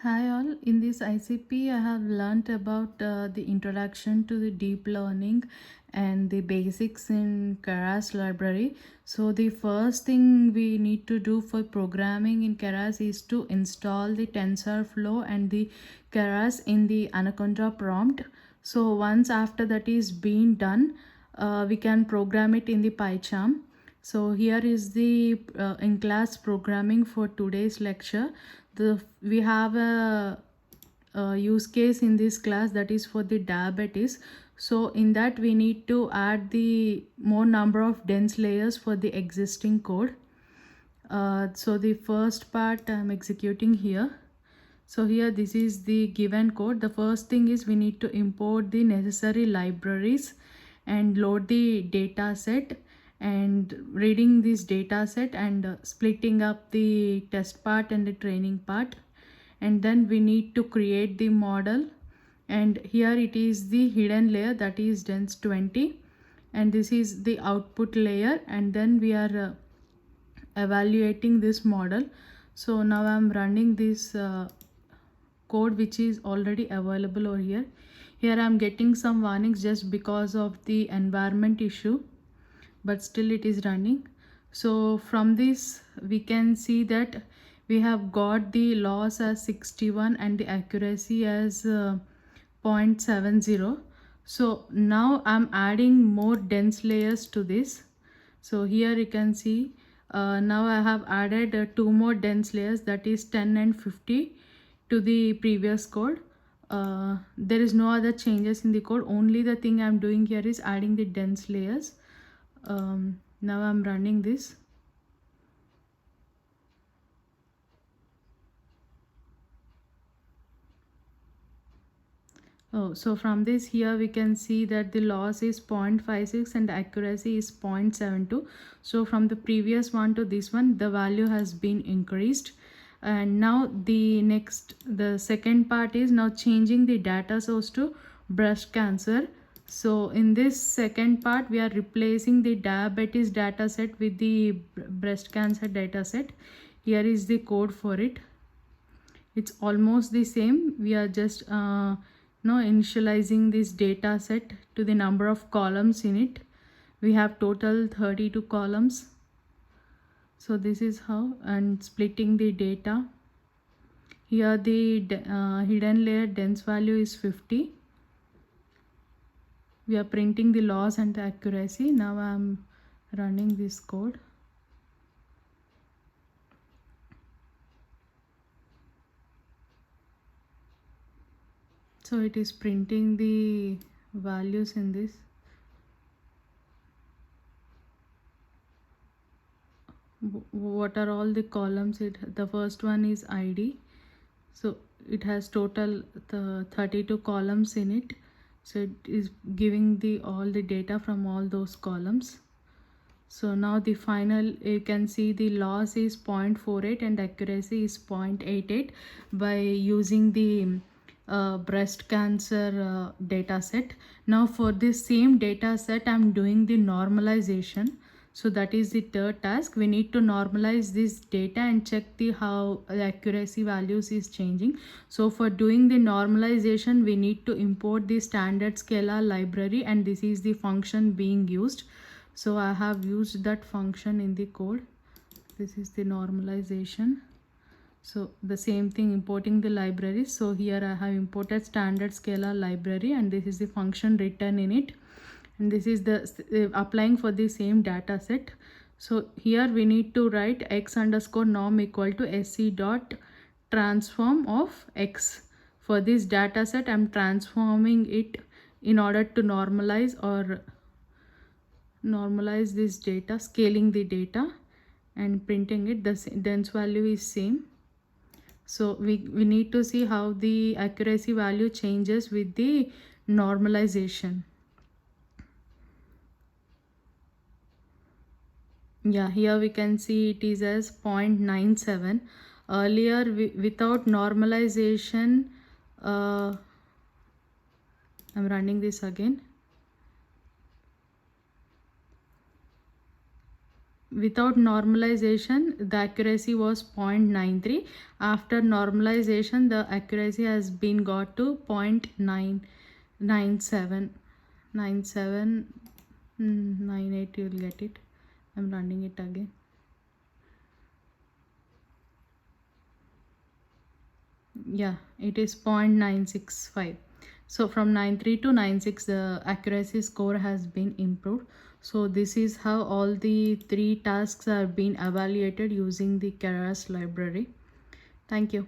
Hi all, in this ICP I have learnt about the introduction to the deep learning and the basics in Keras library. So the first thing we need to do for programming in Keras is to install the TensorFlow and the Keras in the Anaconda prompt. So once after that is being done, we can program it in the PyCharm. So here is the in class programming for today's lecture. We have a use case in this class that is for the diabetes. So in that we need to add the more number of dense layers for the existing code. So the first part I'm executing here. So here this is the given code. The first thing is we need to import the necessary libraries and load the data set, and reading this data set and splitting up the test part and the training part. And then we need to create the model, and here it is the hidden layer that is dense 20, and this is the output layer, and then we are evaluating this model. So now I'm running this code which is already available over here. Here I'm getting some warnings just because of the environment issue, but still it is running. So from this we can see that we have got the loss as 61 and the accuracy as 0.70. So now I'm adding more dense layers to this. So here you can see now I have added two more dense layers, that is 10 and 50 to the previous code. There is no other changes in the code, only the thing I'm doing here is adding the dense layers. Now I'm running this. Oh, so from this here we can see that the loss is 0.56 and the accuracy is 0.72. So from the previous one to this one, the value has been increased. And now the second part is now changing the data source to breast cancer. So in this second part, we are replacing the diabetes data set with the breast cancer data set. Here is the code for it. It's almost the same. We are just initializing this data set to the number of columns in it. We have total 32 columns. So this is how, and splitting the data. Here the hidden layer dense value is 50. We are printing the loss and the accuracy. Now I'm running this code. So it is printing the values in this. What are all the columns? The first one is ID. So it has total the 32 columns in it. So it is giving the all the data from all those columns. So now the final, you can see the loss is 0.48 and accuracy is 0.88 by using the breast cancer data set. Now for this same data set, I'm doing the normalization. So that is the third task. We need to normalize this data and check the how the accuracy values is changing. So for doing the normalization, we need to import the standard scalar library, and this is the function being used. So I have used that function in the code. This is the normalization. So the same thing, importing the library. So here I have imported standard scalar library, and this is the function written in it, and this is the applying for the same data set. So here we need to write x underscore norm equal to sc dot transform of x. For this data set, I'm transforming it in order to normalize this data, scaling the data and printing it. The dense value is same. So we need to see how the accuracy value changes with the normalization. Yeah, here we can see it is as 0.97. Earlier without normalization, I'm running this again. without normalization the accuracy was 0.93. After normalization the accuracy has been got to 0.997. 98, you will get it. I'm running it again. Yeah, it is 0.965. So from 93 to 96 the accuracy score has been improved. So this is how all the three tasks are being evaluated using the Keras library. Thank you.